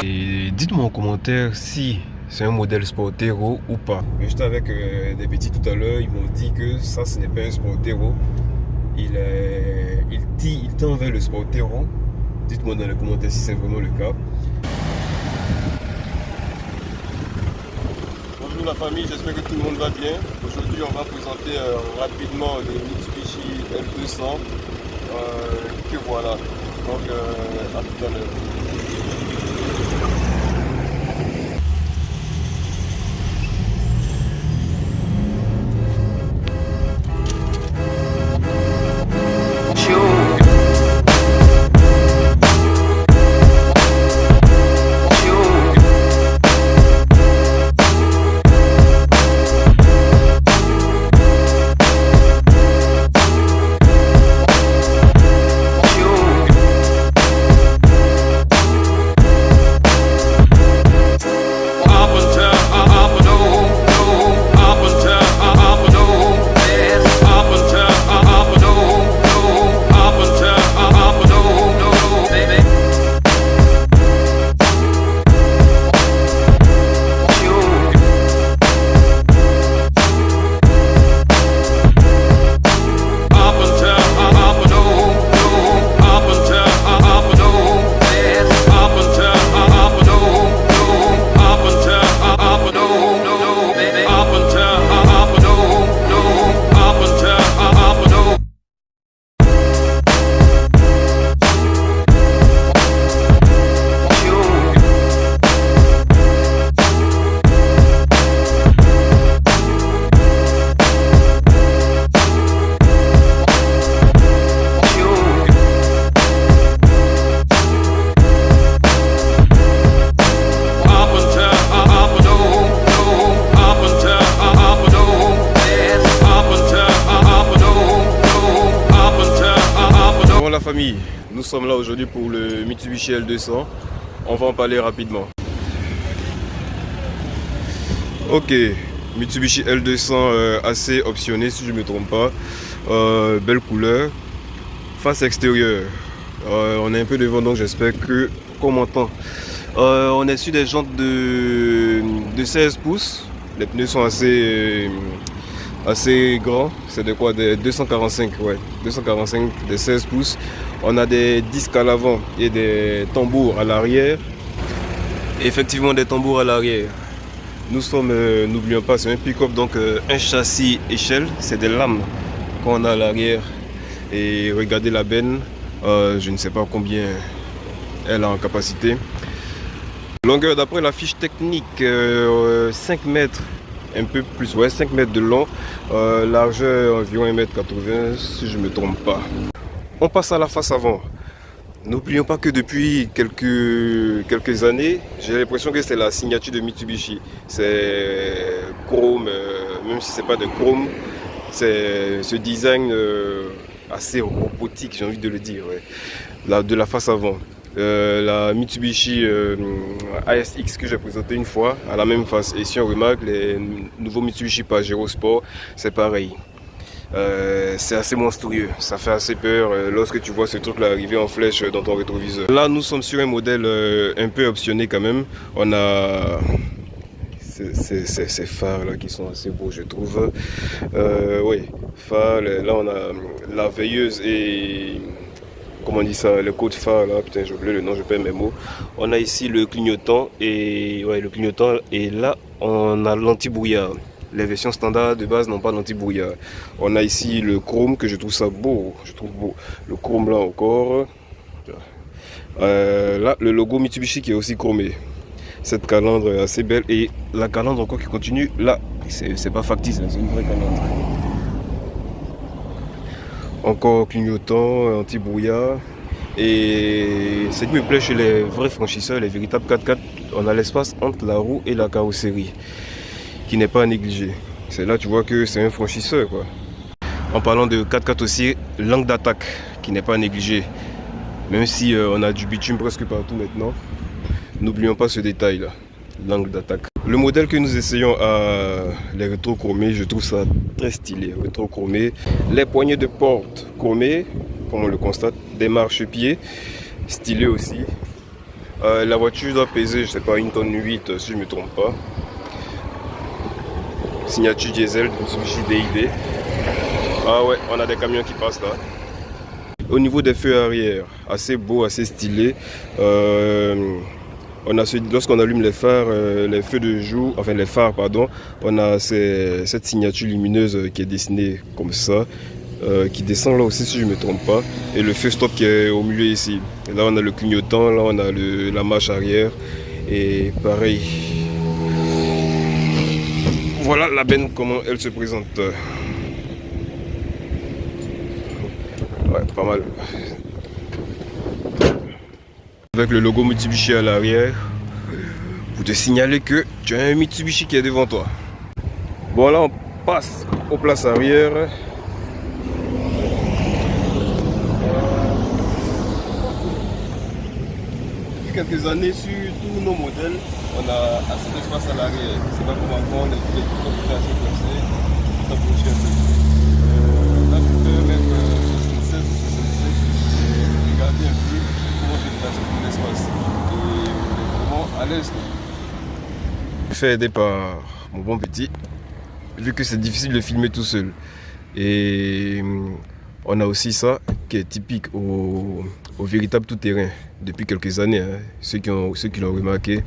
Et dites-moi en commentaire si c'est un modèle Sportero ou pas. J'étais avec des petits tout à l'heure, ils m'ont dit que ça ce n'est pas un Sportero. Il tend vers le Sportero. Dites-moi dans les commentaires si c'est vraiment le cas. Bonjour la famille, j'espère que tout le monde va bien. Aujourd'hui on va présenter rapidement le Mitsubishi L200 que voilà. Donc à tout à l'heure. La famille, nous sommes là aujourd'hui pour le Mitsubishi L200. On va en parler rapidement. Ok, Mitsubishi L200 assez optionné si je ne me trompe pas. Belle couleur. Face extérieure, on est un peu devant donc j'espère qu'on m'entend. On est sur des jantes de 16 pouces. Les pneus sont assez grand, c'est de quoi, des 245, ouais, 245, des 16 pouces. On a des disques à l'avant et des tambours à l'arrière. Effectivement des tambours à l'arrière. Nous sommes, n'oublions pas, c'est un pick-up, donc un châssis échelle, c'est des lames qu'on a à l'arrière. Et regardez la benne, je ne sais pas combien elle a en capacité. Longueur d'après la fiche technique, 5 mètres. Un peu plus, ouais, 5 mètres de long, largeur environ 1,80 m si je ne me trompe pas. On passe à la face avant. N'oublions pas que depuis quelques années, j'ai l'impression que c'est la signature de Mitsubishi. C'est chrome, même si c'est pas de chrome, c'est ce design assez robotique, j'ai envie de le dire, ouais. De la face avant. La Mitsubishi ASX que j'ai présenté une fois à la même face, et si on remarque les nouveaux Mitsubishi Pajero Sport, c'est pareil, c'est assez monstrueux, ça fait assez peur lorsque tu vois ce truc là arriver en flèche dans ton rétroviseur. Là nous sommes sur un modèle un peu optionné quand même. On a ces phares là qui sont assez beaux je trouve, oui, phares, là on a la veilleuse et comment on dit ça, le code phare là, putain j'ai oublié le nom, je perds mes mots. On a ici le clignotant et ouais, le clignotant, et là on a l'anti-brouillard. Les versions standards de base n'ont pas d'anti-brouillard. On a ici le chrome que je trouve ça beau, je trouve beau. Le chrome là encore. Là le logo Mitsubishi qui est aussi chromé. Cette calandre est assez belle et la calandre encore qui continue là, c'est pas factice, c'est une vraie calandre. Encore clignotant, anti-brouillard. Et ce qui me plaît chez les vrais franchisseurs, les véritables 4x4, on a l'espace entre la roue et la carrosserie qui n'est pas à négliger. C'est là tu vois que c'est un franchisseur quoi. En parlant de 4x4 aussi, l'angle d'attaque qui n'est pas à négliger. Même si on a du bitume presque partout maintenant, n'oublions pas ce détail là, l'angle d'attaque. Le modèle que nous essayons à les rétro-chromés, je trouve ça très stylé, rétro-chromé. Les poignées de porte chromées, comme on le constate, des marchepieds stylés aussi. La voiture doit peser, je sais pas, 1 tonne 8 si je me trompe pas. Signature diesel, Mitsubishi DID. Ah ouais, on a des camions qui passent là. Au niveau des feux arrière, assez beau, assez stylé. Lorsqu'on allume les phares, les feux de jour, enfin les phares, pardon, on a cette signature lumineuse qui est dessinée comme ça, qui descend là aussi si je ne me trompe pas. Et le feu stop qui est au milieu ici. Et là on a le clignotant, là on a la marche arrière. Et pareil. Voilà la benne, comment elle se présente. Ouais, pas mal. Avec le logo Mitsubishi à l'arrière, pour te signaler que tu as un Mitsubishi qui est devant toi. Bon, là on passe aux places arrière. Depuis quelques années, sur tous nos modèles, on a assez d'espace à l'arrière. C'est pas comme avant, les tout est assez placé. Ça bouge un peu. Là, je peux mettre 76 ou 77 et regarder un peu comment je place tout l'espace. Et vraiment à l'aise. Je fais aider par mon bon petit, vu que c'est difficile de filmer tout seul. Et on a aussi ça qui est typique au véritable tout-terrain depuis quelques années. Hein. Ceux qui l'ont remarqué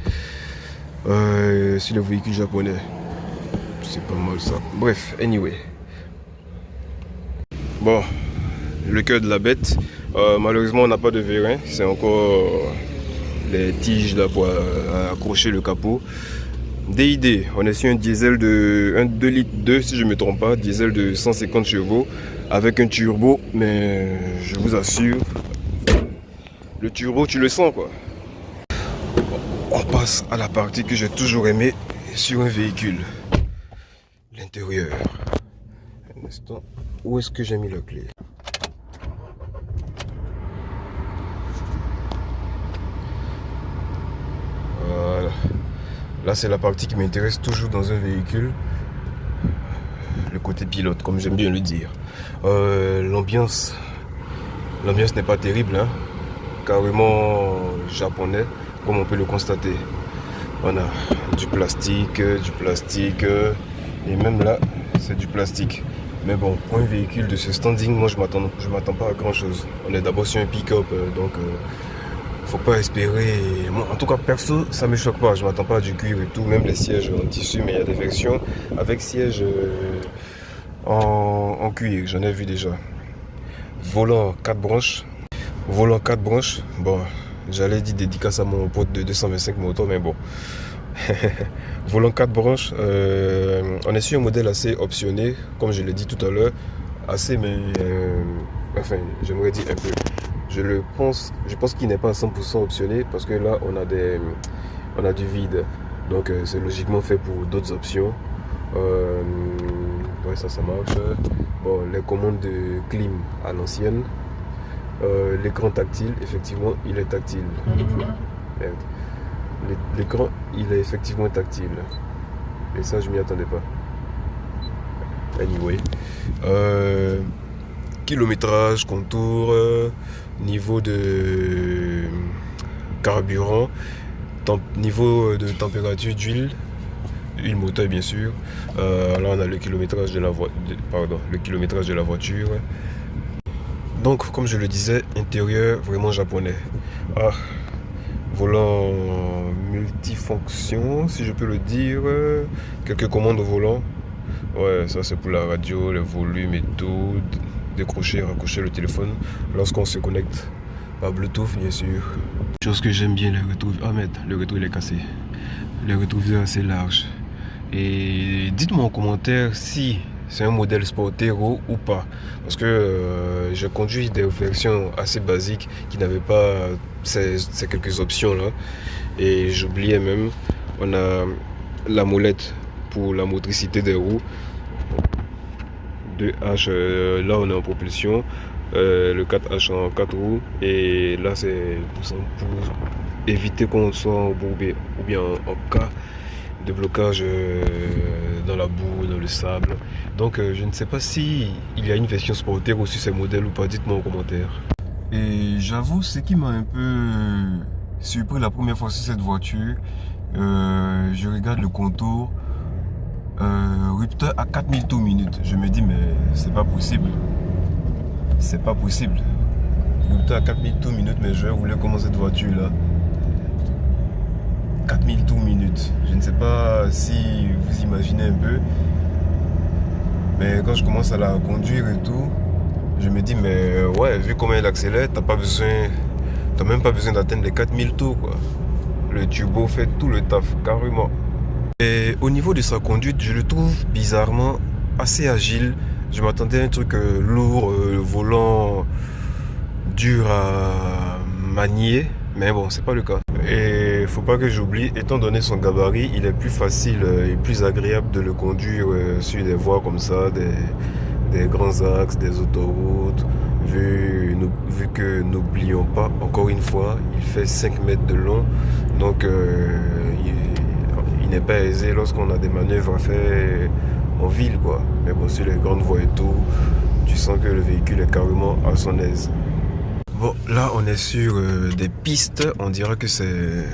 sur les véhicules japonais. C'est pas mal ça. Bref, anyway. Bon, le cœur de la bête. Malheureusement, on n'a pas de vérin. C'est encore les tiges là pour accrocher le capot. DID, on est sur un diesel de 2 litres 2 si je ne me trompe pas, diesel de 150 chevaux avec un turbo, mais je vous assure, le turbo tu le sens quoi. On passe à la partie que j'ai toujours aimé sur un véhicule, l'intérieur. Un instant, où est-ce que j'ai mis la clé? Voilà. Là, c'est la partie qui m'intéresse toujours dans un véhicule. Le côté pilote, comme j'aime bien le dire. L'ambiance n'est pas terrible, hein. Carrément japonais, comme on peut le constater. On a du plastique, et même là, c'est du plastique. Mais bon, pour un véhicule de ce standing, moi, je m'attends pas à grand chose. On est d'abord sur un pick-up, donc faut pas espérer. Moi, en tout cas, perso, ça me choque pas. Je m'attends pas à du cuir et tout, même les sièges en tissu, mais il y a des versions avec sièges en cuir. J'en ai vu déjà. Volant 4 branches. Bon, j'allais dire dédicace à mon pote de 225 motos, mais bon. Volant 4 branches. On est sur un modèle assez optionné, comme je l'ai dit tout à l'heure. Assez, mais enfin, j'aimerais dire un peu. Je pense qu'il n'est pas à 100% optionné parce que là on a du vide, donc c'est logiquement fait pour d'autres options. Ouais, ça marche. Bon, les commandes de clim à l'ancienne, l'écran tactile, effectivement il est tactile. Merde. L'écran il est effectivement tactile et ça je m'y attendais pas. Anyway, kilométrage, contour, niveau de carburant, niveau de température d'huile, huile moteur bien sûr. Là on a le kilométrage de la voiture. Donc comme je le disais, intérieur vraiment japonais. Volant multifonction si je peux le dire. Quelques commandes au volant. Ouais, ça c'est pour la radio, le volume et tout. Décrocher, raccrocher le téléphone lorsqu'on se connecte par Bluetooth bien sûr. Chose que j'aime bien, les rétroviseurs. Ah merde, le rétro il est cassé. Le rétroviseur assez large. Et dites-moi en commentaire si c'est un modèle Sportero ou pas. Parce que je conduis des versions assez basiques qui n'avaient pas ces quelques options là. Et j'oubliais même, on a la molette pour la motricité des roues. 2H, là on est en propulsion, le 4H en 4 roues, et là c'est pour éviter qu'on soit embourbé ou bien en cas de blocage dans la boue, dans le sable. Donc je ne sais pas si il y a une version Sportero sur ces modèles ou pas, dites-moi en commentaire. Et j'avoue, ce qui m'a un peu surpris la première fois sur cette voiture. Je regarde le contour. Rupteur à 4000 tours minute. Je me dis, mais c'est pas possible. C'est pas possible. Rupteur à 4000 tours minute, mais je vais rouler comment cette voiture là. 4000 tours minute. Je ne sais pas si vous imaginez un peu. Mais quand je commence à la conduire et tout, je me dis, mais ouais, vu comment elle accélère, t'as même pas besoin d'atteindre les 4000 tours quoi. Le turbo fait tout le taf, carrément. Et au niveau de sa conduite, je le trouve bizarrement assez agile. Je m'attendais à un truc lourd, volant dur à manier, mais bon, c'est pas le cas. Et faut pas que j'oublie, étant donné son gabarit, il est plus facile et plus agréable de le conduire sur des voies comme ça, des grands axes, des autoroutes, vu que n'oublions pas, encore une fois, il fait 5 mètres de long, donc il n'est pas aisé lorsqu'on a des manœuvres à faire en ville quoi. Mais bon, sur les grandes voies et tout, tu sens que le véhicule est carrément à son aise. Bon, là on est sur des pistes, on dirait que c'est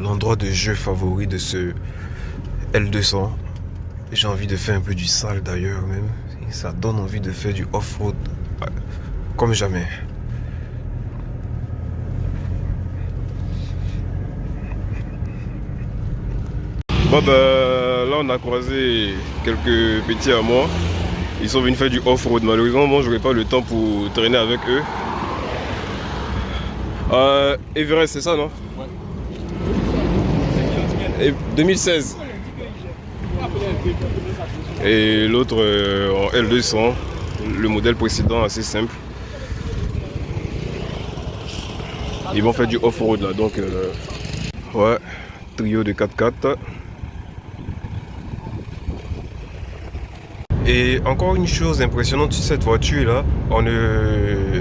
l'endroit de jeu favori de ce L200. J'ai envie de faire un peu du sale d'ailleurs même. Ça donne envie de faire du off-road comme jamais. Bon ben là on a croisé quelques petits à moi. Ils sont venus faire du off-road. Malheureusement moi j'aurais pas le temps pour traîner avec eux. Everest c'est ça non? Ouais. Et 2016. Et l'autre en L200, le modèle précédent assez simple. Ils vont faire du off-road là, donc ouais, trio de 4x4. Et encore une chose impressionnante sur cette voiture là,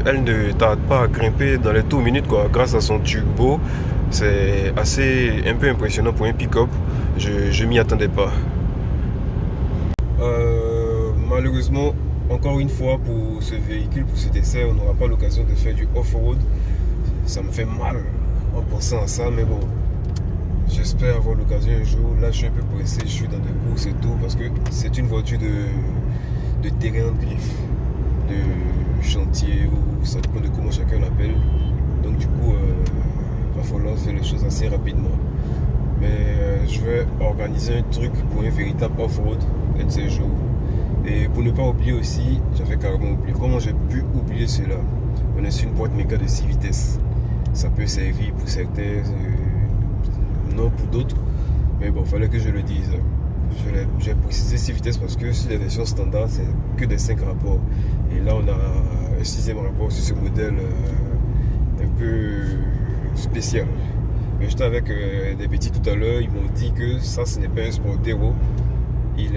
elle ne tarde pas à grimper dans les tours minutes quoi, grâce à son turbo. C'est assez un peu impressionnant pour un pick-up. Je m'y attendais pas. Malheureusement, encore une fois pour ce véhicule, pour cet essai, on n'aura pas l'occasion de faire du off-road. Ça me fait mal en pensant à ça, mais bon, j'espère avoir l'occasion un jour. Là, je suis un peu pressé, je suis dans des courses et tout, parce que c'est une voiture de terrain de griffe, de chantier, ou ça dépend de comment chacun l'appelle. Donc du coup, il va falloir faire les choses assez rapidement. Mais je vais organiser un truc pour un véritable off-road un de ces jours. Et pour ne pas oublier aussi, j'avais carrément oublié. Comment j'ai pu oublier cela? On est sur une boîte méca de 6 vitesses. Ça peut servir pour certains, non pour d'autres. Mais bon, il fallait que je le dise. J'ai précisé 6 vitesses parce que sur les versions standards, c'est que des 5 rapports. Et là, on a un 6e rapport sur ce modèle un peu spécial. J'étais avec des petits tout à l'heure, ils m'ont dit que ça, ce n'est pas un Sportero. Il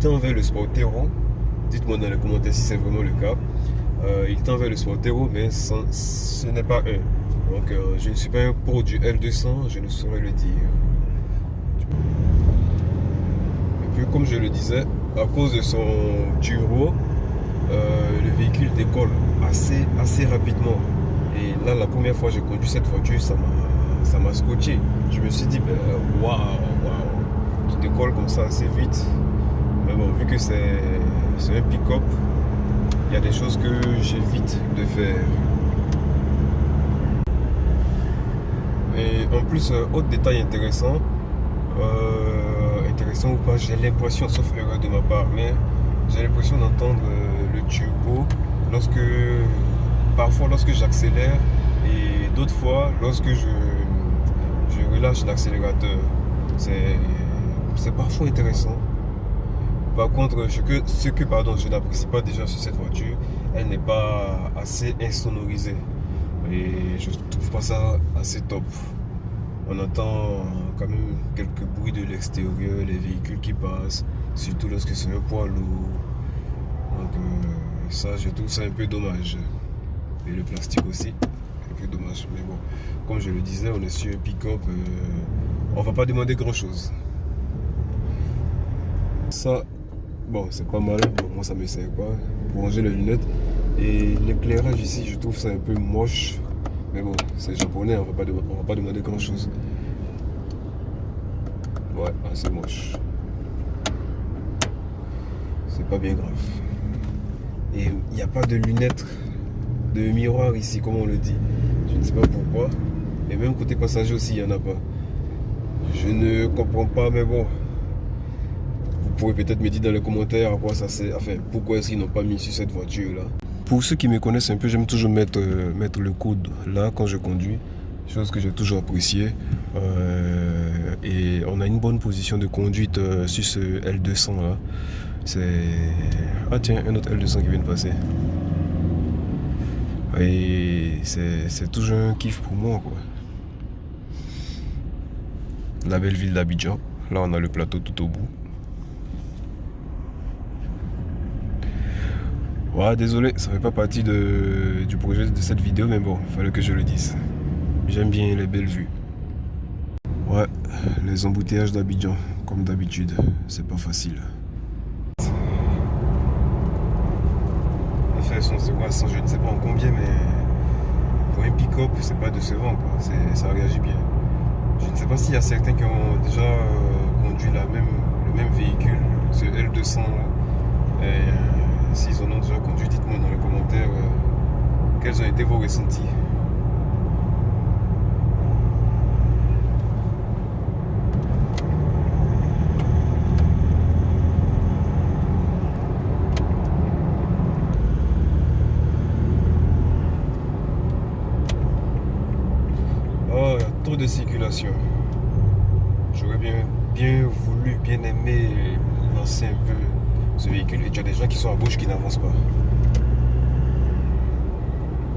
tend vers le Sportero. Dites-moi dans les commentaires si c'est vraiment le cas. Il tend vers le Sportero, mais ce n'est pas un. Donc, je ne suis pas un pro du L200, je ne saurais le dire. Et puis, comme je le disais, à cause de son turbo, le véhicule décolle assez rapidement. Et là, la première fois que j'ai conduit cette voiture, ça m'a scotché. Je me suis dit, ben, waouh, tu décolles comme ça assez vite. Mais bon, vu que c'est un pick-up, il y a des choses que j'évite de faire. Et en plus, autre détail intéressant ou pas, j'ai l'impression, sauf erreur de ma part, mais j'ai l'impression d'entendre le turbo parfois lorsque j'accélère et d'autres fois lorsque je relâche l'accélérateur. C'est parfois intéressant. Par contre, ce que je n'apprécie pas déjà sur cette voiture, elle n'est pas assez insonorisée. Et je trouve pas ça assez top. On entend quand même quelques bruits de l'extérieur, les véhicules qui passent, surtout lorsque c'est un poids lourd. Donc ça, je trouve ça un peu dommage. Et le plastique aussi, un peu dommage. Mais bon, comme je le disais, on est sur un pick-up, on va pas demander grand chose. Ça, bon, c'est pas mal. Bon, moi, ça me sert pas pour ranger les lunettes. Et l'éclairage ici, je trouve ça un peu moche. Mais bon, c'est japonais, on va pas demander grand chose. Ouais, c'est moche. C'est pas bien grave. Et il n'y a pas de lunettes de miroir ici, comme on le dit. Je ne sais pas pourquoi. Et même côté passager aussi, il n'y en a pas. Je ne comprends pas, mais bon. Vous pourrez peut-être me dire dans les commentaires à quoi ça sert. Enfin, pourquoi est-ce qu'ils n'ont pas mis sur cette voiture-là. Pour ceux qui me connaissent un peu, j'aime toujours mettre le coude là quand je conduis. Chose que j'ai toujours appréciée. Et on a une bonne position de conduite sur ce L200 là. C'est... Ah tiens, un autre L200 qui vient de passer. Et c'est toujours un kiff pour moi, quoi. La belle ville d'Abidjan. Là, on a le plateau tout au bout. Ouais, désolé, ça fait pas partie du projet de cette vidéo, mais bon, il fallait que je le dise. J'aime bien les belles vues. Ouais, les embouteillages d'Abidjan, comme d'habitude, c'est pas facile. Fait son 0 à 100, je ne sais pas en combien, mais pour un pick-up, c'est pas décevant, quoi. Ça réagit bien. Je ne sais pas s'il y a certains qui ont déjà conduit le même véhicule, ce L200 là. S'ils en ont déjà conduit, dites-moi dans les commentaires quels ont été vos ressentis. Oh, il y a trop de circulation. J'aurais bien voulu, bien aimé lancer un peu ce véhicule. Et tu as des gens qui sont à gauche qui n'avancent pas.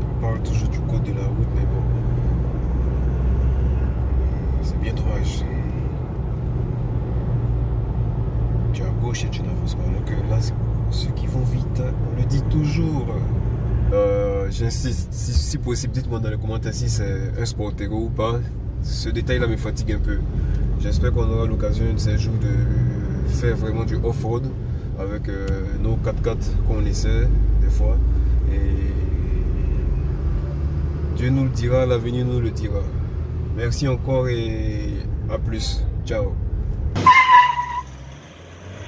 On parle toujours du code de la route, mais bon. C'est bien dommage. Tu es à gauche et tu n'avances pas. Donc là, ceux qui vont vite, on le dit toujours. J'insiste, si possible, dites-moi dans les commentaires si c'est un Sportego ou pas. Ce détail-là me fatigue un peu. J'espère qu'on aura l'occasion de ces jours de faire vraiment du off-road avec nos 4x4 qu'on essaie des fois. Et Dieu nous le dira, l'avenir nous le dira. Merci encore et à plus. Ciao.